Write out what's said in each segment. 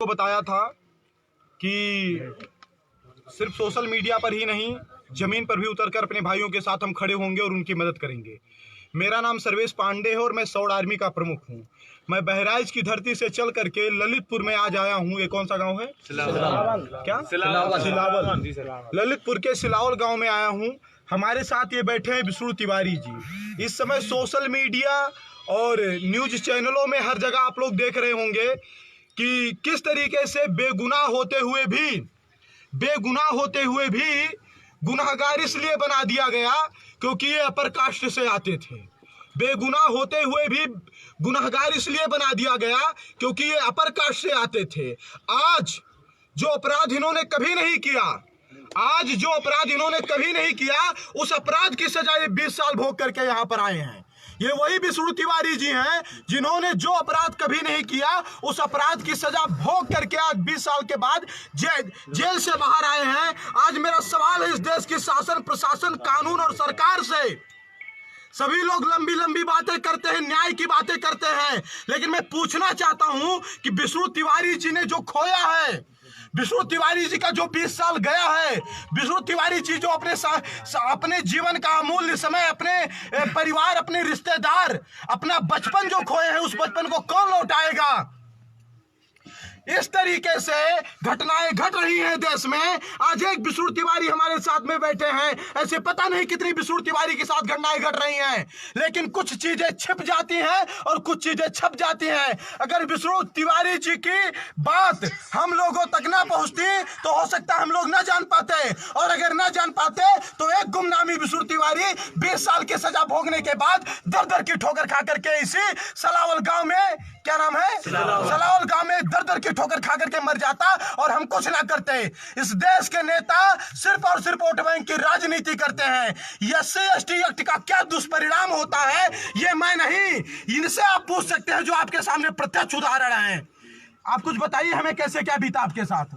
को बताया था कि सिर्फ सोशल मीडिया पर ही नहीं, जमीन पर भी उतरकर अपने भाइयों के साथ हम खड़े होंगे और उनकी मदद करेंगे। मेरा नाम सर्वेश पांडे है और मैं सौड़ आर्मी का प्रमुख हूँ। मैं बहराइच की धरती से चल करके ललितपुर में आज आया हूँ। ये कौन सा गांव है? सिलावल। क्या? सिलावल। ललितपुर के सिलावल गांव में आया हूँ। हमारे साथ ये बैठे हैं विष्णु तिवारी जी। इस समय सोशल मीडिया और न्यूज चैनलों में हर जगह आप लोग देख रहे होंगे कि किस तरीके से बेगुनाह होते हुए भी गुनाहगार इसलिए बना दिया गया क्योंकि ये अपर कास्ट से आते थे। बेगुनाह होते हुए भी गुनाहगार इसलिए बना दिया गया क्योंकि ये अपर कास्ट से आते थे। आज जो अपराध इन्होंने कभी नहीं किया, उस अपराध की सजा ये 20 साल भोग करके यहाँ पर आए हैं। ये वही विष्णु तिवारी जी हैं जिन्होंने जो अपराध कभी नहीं किया, उस अपराध की सजा भोग करके आज 20 साल के बाद जेल से बाहर आए हैं। आज मेरा सवाल है इस देश की शासन, प्रशासन, कानून और सरकार से। सभी लोग लंबी लंबी बातें करते हैं, न्याय की बातें करते हैं, लेकिन मैं पूछना चाहता हूं कि विष्णु तिवारी जी ने जो खोया है, विष्णु तिवारी जी का जो 20 साल गया है, विष्णु तिवारी जी जो अपने जीवन का अमूल्य समय, अपने परिवार, अपने रिश्तेदार, अपना बचपन जो खोए हैं, उस बचपन को कौन लौटाएगा? इस तरीके से घटनाएं घट रही हैं देश में। आज एक विष्णु तिवारी हमारे साथ में बैठे हैं, ऐसे पता नहीं कितनी विष्णु तिवारी के साथ घटनाएं घट रही हैं, लेकिन कुछ चीजें छिप जाती हैं और कुछ चीजें छप जाती हैं। अगर विष्णु तिवारी जी की बात हम लोगों तक ना पहुंचती तो हो सकता है हम लोग ना जान पाते, और अगर ना जान पाते तो एक गुमनामी विष्णु तिवारी 20 साल की सजा भोगने के बाद दर दर की ठोकर खा करके इसी सलावल गांव में, क्या नाम है, सलावल गांव में दर दर की ठोकर खा करके मर जाता और हम कुछ ना करते। इस देश के नेता सिर्फ और सिर्फ वोट बैंक की राजनीति करते हैं। एससी एसटी एक्ट का क्या दुष्परिणाम होता है ये मैं नहीं, इनसे आप पूछ सकते हैं जो आपके सामने प्रत्यक्ष उदाहरण है। आप कुछ बताइए हमें, कैसे क्या बीता आपके साथ?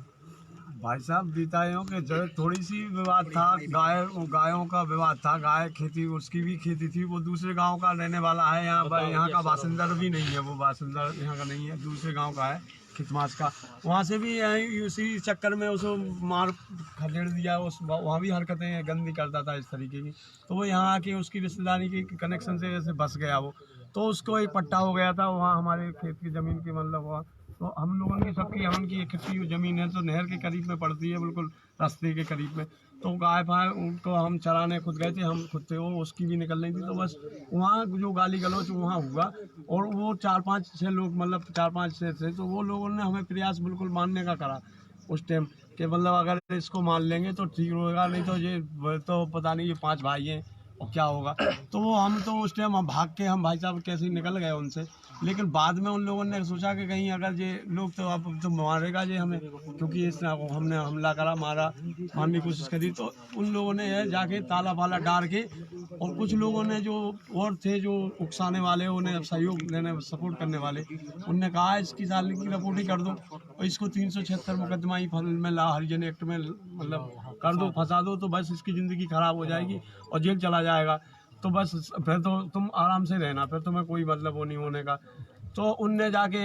भाई साहब, बीताइयों के जड़ थोड़ी सी विवाद था, गायों का विवाद था। गाय खेती, उसकी भी खेती थी, वो दूसरे गांव का रहने वाला है, यहाँ का बासिंदा भी नहीं है, वो बासिंदा यहाँ का नहीं है, दूसरे गांव का है, खितमास का। वहाँ से भी उसी चक्कर में उसको मार खदेड़ दिया, वहाँ भी हरकतें गंदी करता था इस तरीके की। तो वो यहाँ आके उसकी रिश्तेदारी के कनेक्शन से जैसे बस गया वो, तो उसको एक पट्टा हो गया था वहाँ हमारे खेत की ज़मीन की, मतलब वहाँ तो हम लोगों की सबकी हमन की इकट्ठी ज़मीन है, तो नहर के करीब में पड़ती है, बिल्कुल रास्ते के करीब में। तो गाय फाय उनको हम चराने खुद गए थे, हम खुद थे, वो उसकी भी निकल रही थी। तो बस वहाँ जो गाली गलौच वहाँ हुआ, और वो 4-5-6 लोग, मतलब 4-5-6 थे, तो वो लोगों ने हमें प्रयास बिल्कुल मानने का करा उस टाइम कि मतलब अगर इसको मान लेंगे तो ठीक होगा, नहीं तो ये तो पता नहीं, ये 5 भाई हैं और क्या होगा। तो वो हम तो उस टाइम हम भाग के, हम भाई साहब कैसे ही निकल गए उनसे। लेकिन बाद में उन लोगों ने सोचा कि कहीं अगर ये लोग तो अब तो मारेगा ये हमें, क्योंकि इस हमने हमला करा, मारने की कोशिश करी। तो उन लोगों ने जाके ताला वाला डाल के, और कुछ लोगों ने जो और थे जो उकसाने वाले, उन्हें सहयोग देने, सपोर्ट करने वाले, उनने कहा इसकी साल की रिपोर्ट ही कर दो और इसको 376 मुकदमा ही में ला हरिजन एक्ट में मतलब कर दो, फंसा दो, तो बस इसकी ज़िंदगी खराब हो जाएगी और जेल चला जाएगा। तो बस फिर तो तुम आराम से रहना, फिर तुम्हें कोई मतलब वो नहीं होने का। तो उनने जाके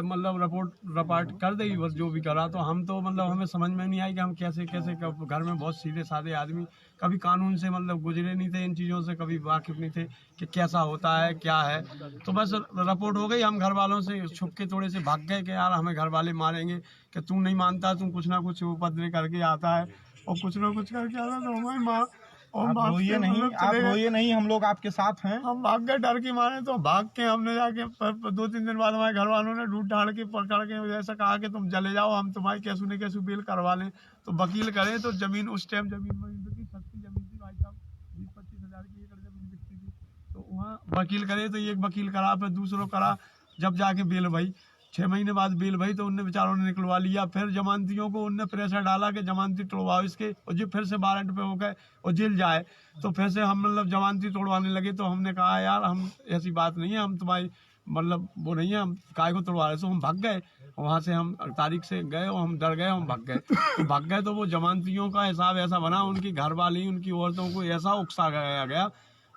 मतलब रपाट कर दी, बस जो भी करा। तो हम तो मतलब हमें समझ में नहीं आई कि हम कैसे घर में बहुत सीधे साधे आदमी, कभी कानून से मतलब गुजरे नहीं थे, इन चीज़ों से कभी वाकिफ नहीं थे कि कैसा होता है क्या है। तो बस रिपोर्ट हो गई, हम घर वालों से छुप के थोड़े से भाग गए कि यार हमें घर वाले मारेंगे, कि तू नहीं मानता, तू कुछ ना कुछ उपद्रव करके आता है और कुछ ना कुछ करके आता है, तो हमारी माँ। आप रोइए नहीं, हम लोग आपके साथ हैं। हम भाग गए डर के मारे, तो भाग के हमने जाके 2-3 दिन बाद हमारे घर वालों ने ढूंढ ढाड़ के पकड़ के ऐसा कहा कि तुम चले जाओ, हम तुम्हारी कैसू बेल करवा लें। तो वकील करे, तो जमीन उस टाइम जमीन सस्ती जमीन थी भाई साहब, 20-25 हज़ार की एकड़ जमीन बिकती थी। तो वहाँ वकील करे, तो एक वकील करा, फिर दूसरों करा, जब जाके बेल भाई 6 महीने बाद बेल भाई, तो उनने बेचारों ने निकलवा लिया। फिर जमानतियों को उनने प्रेशर डाला कि जमानती तोड़वाओ इसके, और जो फिर से वारंट पे हो गए और जेल जाए। तो फिर से हम मतलब जमानती तोड़वाने लगे। तो हमने कहा यार हम ऐसी बात नहीं है, हम तुम्हारी मतलब वो नहीं है, हम काय को तोड़वा रहे। तो हम भाग गए वहाँ से, हम तारीख से गए और हम डर गए, हम भाग गए। तो वो जमानतियों का हिसाब ऐसा बना, उनकी घर वाली, उनकी औरतों को ऐसा उकसा गया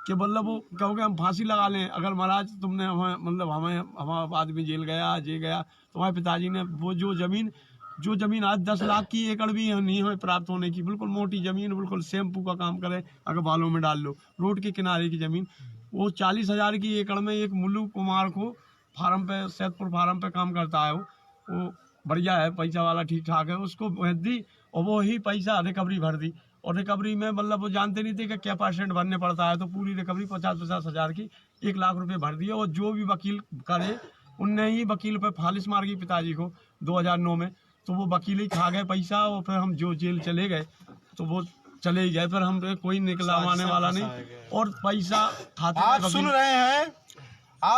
कि मतलब वो कहोगे हम फांसी लगा लें, अगर महाराज तुमने हमें मतलब हमारा आदमी जेल गया ये गया, तुम्हारे पिताजी ने वो जो ज़मीन आज 10 लाख की एकड़ भी नहीं हमें प्राप्त होने की, बिल्कुल मोटी ज़मीन, बिल्कुल शैम्पू का काम करे, अगर बालों में डाल लो, रोड के किनारे की ज़मीन, वो 40,000 की एकड़ में एक मुल्लू कुमार को फार्म पे, सैदपुर फार्म पे काम करता है, वो बढ़िया है, पैसा वाला ठीक ठाक है, उसको भेज दी और वो ही पैसा रिकवरी भर दी। और रिकवरी में मतलब वो जानते नहीं थे कि क्या % भरने पड़ता है, तो पूरी रिकवरी 50-50 हज़ार की 1 लाख रुपए भर दिए। और जो भी वकील करे उनने ही वकील पे फालिश मार गई पिताजी को 2009 में, तो वो वकील ही खा गए पैसा। और फिर हम जो जेल चले गए तो वो चले ही गए, फिर हम कोई निकलवाने वाला नहीं और पैसा खाते। आप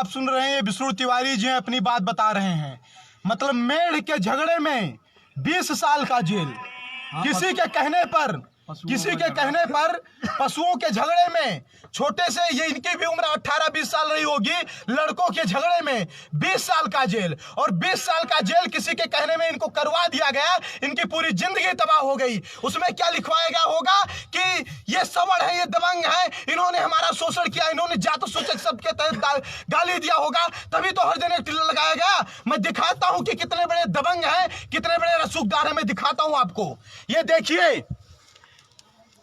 सुन रहे हैं ये विष्णु तिवारी जी अपनी बात बता रहे हैं, मतलब मेढ़ के झगड़े में 20 साल का जेल, किसी के कहने पर पशुओं के झगड़े में, छोटे से ये इनकी भी उम्र 18-20 साल रही होगी, लड़कों के झगड़े में 20 साल का जेल। और 20 साल का जेल किसी के कहने में इनको करवा दिया गया, इनकी पूरी जिंदगी तबाह हो गई। उसमें क्या लिखवाया गया होगा कि ये सवर्ण है, ये दबंग है, इन्होंने हमारा शोषण किया, इन्होंने जात सूचक शब्द के तहत गाली दिया होगा, तभी तो हर जगह टिल्ला लगाया गया। मैं दिखाता हूं कि कितने बड़े दबंग हैं, कितने बड़े रसूखदार हैं, मैं दिखाता हूं आपको। ये देखिए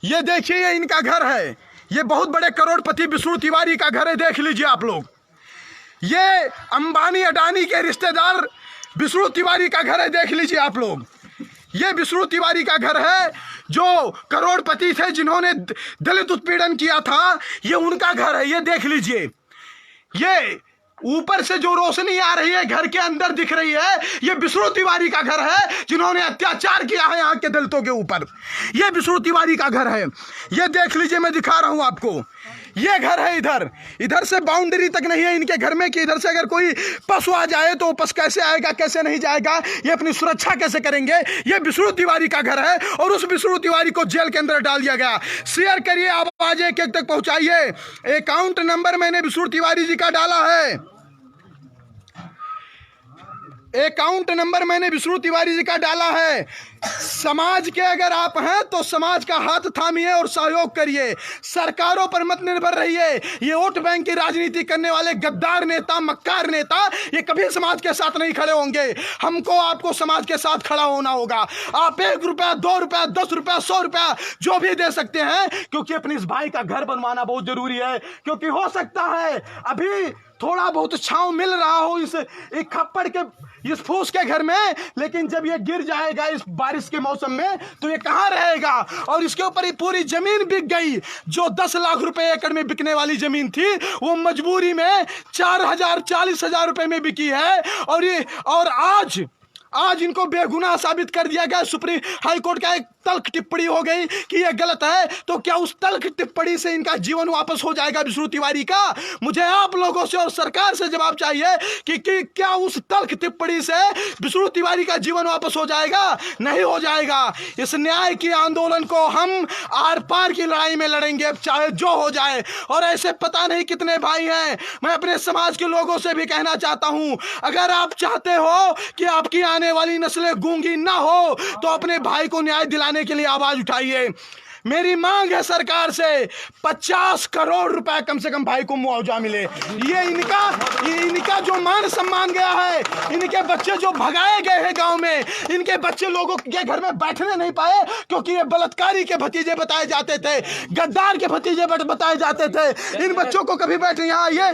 ये इनका घर है, ये बहुत बड़े करोड़पति विष्णु तिवारी का घर है, देख लीजिए आप लोग। ये अंबानी अडानी के रिश्तेदार विष्णु तिवारी का घर है, देख लीजिए आप लोग। ये विष्णु तिवारी का घर है, जो करोड़पति थे जिन्होंने दलित उत्पीड़न किया था, ये उनका घर है, ये देख लीजिए। ये ऊपर से जो रोशनी आ रही है घर के अंदर दिख रही है, ये विष्णु तिवारी का घर है, जिन्होंने अत्याचार किया है यहाँ के दलितों के ऊपर। ये विष्णु तिवारी का घर है, ये देख लीजिए, मैं दिखा रहा हूं आपको। ये घर है, इधर से बाउंड्री तक नहीं है इनके घर में कि इधर से अगर कोई पशु आ जाए तो पशु कैसे आएगा, कैसे नहीं जाएगा, ये अपनी सुरक्षा कैसे करेंगे। ये विष्णु तिवारी का घर है और उस विष्णु तिवारी को जेल के अंदर डाल दिया गया। शेयर करिए, आवाज एक तक पहुंचाइए। अकाउंट नंबर मैंने विष्णु तिवारी जी का डाला है, अकाउंट नंबर मैंने विष्णु तिवारी जी का डाला है। समाज के अगर आप हैं तो समाज का हाथ थामिए और सहयोग करिए, सरकारों पर मत निर्भर रहिए। ये वोट बैंक की राजनीति करने वाले गद्दार नेता, मक्कार नेता, ये कभी समाज के साथ नहीं खड़े होंगे। हमको आपको समाज के साथ खड़ा होना होगा। आप 1 रुपया, 2 रुपया, 10 रुपया, 100 रुपया जो भी दे सकते हैं, क्योंकि अपने इस भाई का घर बनवाना बहुत जरूरी है। क्योंकि हो सकता है अभी थोड़ा बहुत छांव मिल रहा हो इस एक खप्पड़ के, इस फूस के घर में, लेकिन जब ये गिर जाएगा इस बारिश के मौसम में तो ये कहाँ रहेगा। और इसके ऊपर ये पूरी जमीन बिक गई, जो 10 लाख रुपए एकड़ में बिकने वाली जमीन थी, वो मजबूरी में 40,000 रुपए में बिकी है। और आज इनको बेगुनाह साबित कर दिया गया। सुप्रीम हाई कोर्ट का एक तल्ख टिप्पणी हो गई कि यह गलत है, तो क्या उस तल्ख टिप्पणी से इनका जीवन वापस हो जाएगा विष्णु तिवारी का? मुझे आप लोगों से और सरकार से जवाब चाहिए कि क्या उस तल्ख टिप्पणी से विष्णु तिवारी का जीवन वापस हो जाएगा? नहीं हो जाएगा। इस न्याय की आंदोलन को हम आर पार की लड़ाई में लड़ेंगे, चाहे जो हो जाए। और ऐसे पता नहीं कितने भाई हैं। मैं अपने समाज के लोगों से भी कहना चाहता हूं, अगर आप चाहते हो कि आपकी आने वाली नस्लें गूंगी ना हो तो अपने भाई को न्याय दिलाने के लिए आवाज उठाइए। मेरी मांग है सरकार से 50 करोड़ रुपए कम से कम भाई को मुआवजा मिले। ये इनका जो मान सम्मान गया है, इनके बच्चे जो भगाए गए हैं गांव में, इनके बच्चे लोगों के घर में बैठने नहीं पाए क्योंकि ये बलात्कारी के भतीजे बताए जाते थे, गद्दार के भतीजे बताए जाते थे। इन बच्चों को कभी बैठ यहाँ ये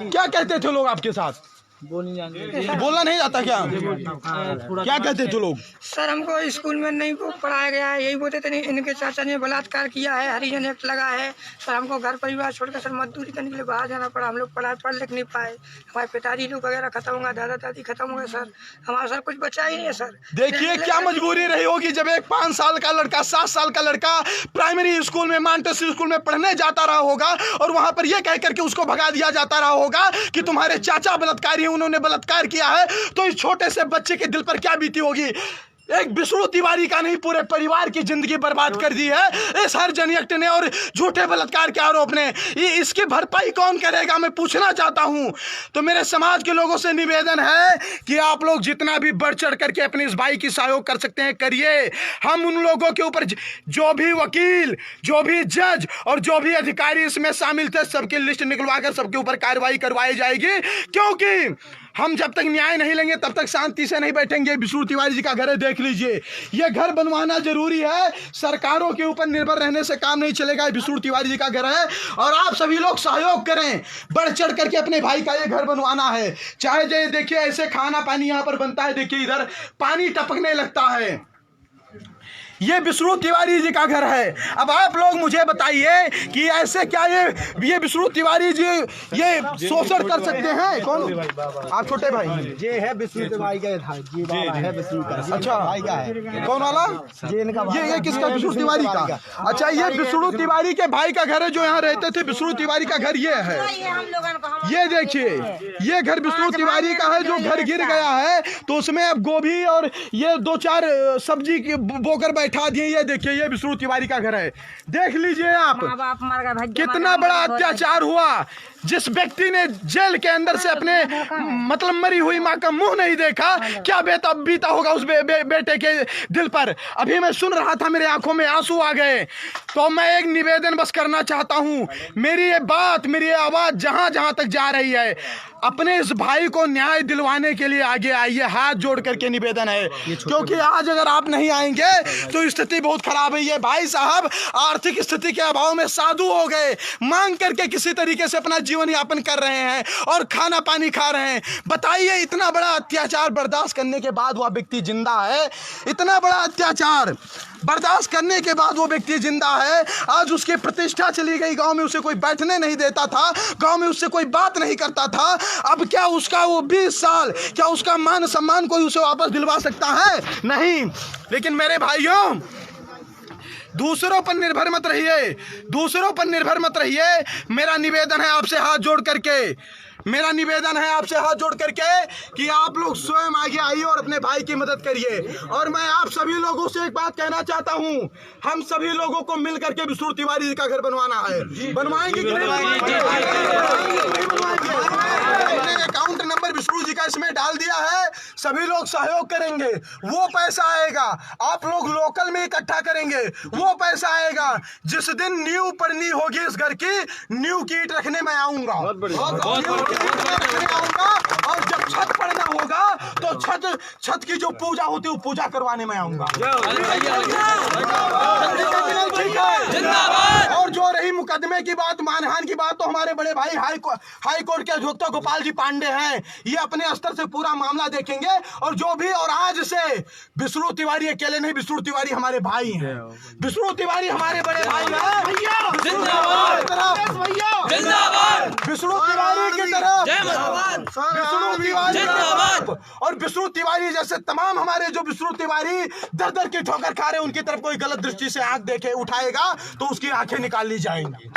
क्या कहते थे लोग आपके साथ? बोलना नहीं आता क्या? क्या कहते थे लोग? सर हमको स्कूल में नहीं को पढ़ाया गया है, यही बोलते थे। नहीं, इनके चाचा ने बलात्कार किया है, हरिजन एक्ट लगा है। सर हमको घर परिवार छोड़कर सर मजदूरी करने के लिए बाहर जाना पड़ा। हम लोग पढ़ लिख नहीं पाए। हमारे पिताजी लोग वगैरह खत्म हो गए, दादा दादी खत्म हो गए। सर हमारा सर कुछ बचा ही नहीं है। सर देखिए क्या मजबूरी रही होगी जब एक 5 साल का लड़का, 7 साल का लड़का प्राइमरी स्कूल में, मॉन्टेसरी स्कूल में पढ़ने जाता रहा होगा और वहां पर यह कहकर के उसको भगा दिया जाता रहा होगा कि तुम्हारे चाचा बलात्कारी, उन्होंने बलात्कार किया है। तो इस छोटे से बच्चे के दिल पर क्या बीती होगी? एक विष्णु तिवारी का नहीं, पूरे परिवार की जिंदगी बर्बाद कर दी है इस हरिजन एक्ट ने और झूठे बलात्कार के आरोप ने। इसकी भरपाई कौन करेगा, मैं पूछना चाहता हूं। तो मेरे समाज के लोगों से निवेदन है कि आप लोग जितना भी बढ़ चढ़ करके अपने इस भाई की सहयोग कर सकते हैं करिए। हम उन लोगों के ऊपर जो भी वकील, जो भी जज और जो भी अधिकारी इसमें शामिल थे, सबकी लिस्ट निकलवा कर सबके ऊपर कार्रवाई करवाई जाएगी, क्योंकि हम जब तक न्याय नहीं लेंगे तब तक शांति से नहीं बैठेंगे। विष्णु तिवारी जी का घर है, देख लीजिए, ये घर बनवाना जरूरी है। सरकारों के ऊपर निर्भर रहने से काम नहीं चलेगा। विष्णु तिवारी जी का घर है और आप सभी लोग सहयोग करें, बढ़ चढ़ करके अपने भाई का ये घर बनवाना है। चाहे जो देखिए ऐसे खाना पानी यहाँ पर बनता है, देखिए इधर पानी टपकने लगता है। ये विष्णु तिवारी जी का घर है। अब आप लोग मुझे बताइए कि ऐसे क्या ये विष्णु तिवारी जी ये शोषण कर सकते हैं? कौन आप? छोटे भाई ये है विष्णु तिवारी का था, जी बाबा है विष्णु का। अच्छा भाई का है। कौन वाला? ये इनका ये किसका? विष्णु तिवारी का। अच्छा, ये विष्णु तिवारी के भाई का घर है जो यहाँ रहते थे। विष्णु तिवारी का घर ये है, ये देखिए, ये घर विष्णु तिवारी का है जो घर गिर गया है। तो उसमें अब गोभी और ये 2-4 सब्जी बोकर बैठा दिए। ये देखिए, ये विष्णु तिवारी का घर है, देख लीजिए आप। कितना बड़ा अत्याचार हुआ। जिस व्यक्ति ने जेल के अंदर से अपने मतलब मरी हुई माँ का मुंह नहीं देखा, क्या बीता होगा उस बेटे के दिल पर। अभी मैं सुन रहा था, मेरे आंखों में आंसू आ गए। तो मैं एक निवेदन बस करना चाहता हूं, मेरी ये बात, मेरी ये आवाज जहां जहां तक जा रही है, अपने इस भाई को न्याय दिलवाने के लिए आगे आइए। हाथ जोड़ करके निवेदन है, क्योंकि आज अगर आप नहीं आएंगे तो स्थिति बहुत खराब है। ये भाई साहब आर्थिक स्थिति के अभाव में साधु हो गए, मांग करके किसी तरीके से अपना जीवन यापन कर रहे हैं और खाना पानी खा रहे हैं। बताइए, इतना बड़ा अत्याचार बर्दाश्त करने के बाद वह व्यक्ति जिंदा है। इतना बड़ा अत्याचार बर्दाश्त करने के बाद वो व्यक्ति जिंदा है। आज उसकी प्रतिष्ठा चली गई, गांव में उसे कोई बैठने नहीं देता था, गांव में उससे कोई बात नहीं करता था। अब क्या उसका वो 20 साल, क्या उसका मान सम्मान कोई उसे वापस दिलवा सकता है? नहीं। लेकिन मेरे भाइयों, दूसरों पर निर्भर मत रहिए, दूसरों पर निर्भर मत रहिए। मेरा निवेदन है आपसे हाथ जोड़ करके, मेरा निवेदन है आपसे हाथ जोड़ करके कि आप लोग स्वयं आगे आइए और अपने भाई की मदद करिए। और मैं आप सभी लोगों से एक बात कहना चाहता हूं, हम सभी लोगों को मिल करके विष्णु तिवारी जी का घर बनवाना है। बनवाएंगे कि नहीं बनवाएंगे? मैंने अकाउंट नंबर विष्णु जी का इसमें डाल दिया है, सभी लोग सहयोग करेंगे, वो पैसा आएगा। आप लोग लोकल में इकट्ठा करेंगे, वो पैसा आएगा। जिस दिन नींव पड़नी होगी इस घर की, नींव की ईंट रखने में आऊंगा, और जब छत पड़ना होगा तो छत की जो पूजा होती है वो पूजा करवाने में आऊंगा। ठीक है। और जो रही मुकदमे की बात, मानहानि की बात, तो हमारे बड़े भाई हाई कोर्ट के अधिवक्ता गोपाल जी पांडे हैं, ये अपने स्तर से पूरा मामला देखेंगे। और जो भी, और आज से विष्णु तिवारी अकेले नहीं, विष्णु तिवारी हमारे भाई हैं, विष्णु तिवारी हमारे बड़े भाई हैं। विष्णु तिवारी की तरफ, विष्णु तिवारी और विष्णु तिवारी जैसे तमाम हमारे जो विष्णु तिवारी दर दर की ठोकर खा रहे हैं, उनकी तरफ कोई गलत दृष्टि से आंख देखे उठाएगा तो उसकी आंखें निकाल ली जाएंगी।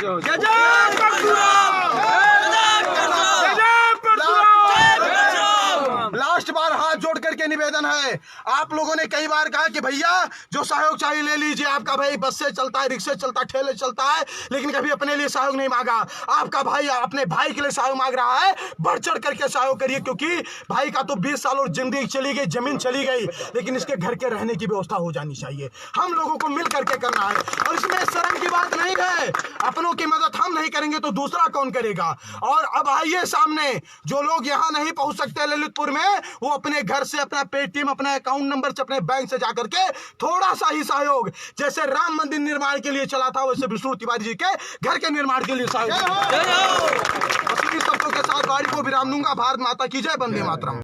लास्ट बार हाथ जोड़ करके निवेदन है, आप लोगों ने कई बार कहा कि भैया जो सहयोग चाहिए ले लीजिए, आपका भाई बस से चलता है, रिक्शे चलता है, ठेले चलता है, लेकिन कभी अपने लिए सहयोग नहीं मांगा। आपका भाई अपने भाई के लिए सहयोग मांग रहा है, बढ़ चढ़ करके सहयोग करिए, क्योंकि भाई का तो 20 साल और जिंदगी चली गई, जमीन चली गई, लेकिन इसके घर के रहने की व्यवस्था हो जानी चाहिए। हम लोगों को मिल करके करना है, और इसमें शर्म की बात नहीं है। अपनों की मदद हम नहीं करेंगे तो दूसरा कौन करेगा? और अब आइए सामने, जो लोग यहाँ नहीं पहुंच सकते ललितपुर में, वो अपने घर से, अपना पेटीएम, अपना अकाउंट नंबर से, अपने बैंक से जाकर के थोड़ा सा ही सहयोग, जैसे राम मंदिर निर्माण के लिए चला था, वैसे विष्णु तिवारी जी के घर के निर्माण के लिए सहयोग। शब्दों के साथ गाड़ी को विराम दूंगा। भारत माता की जय, वंदे मातरम।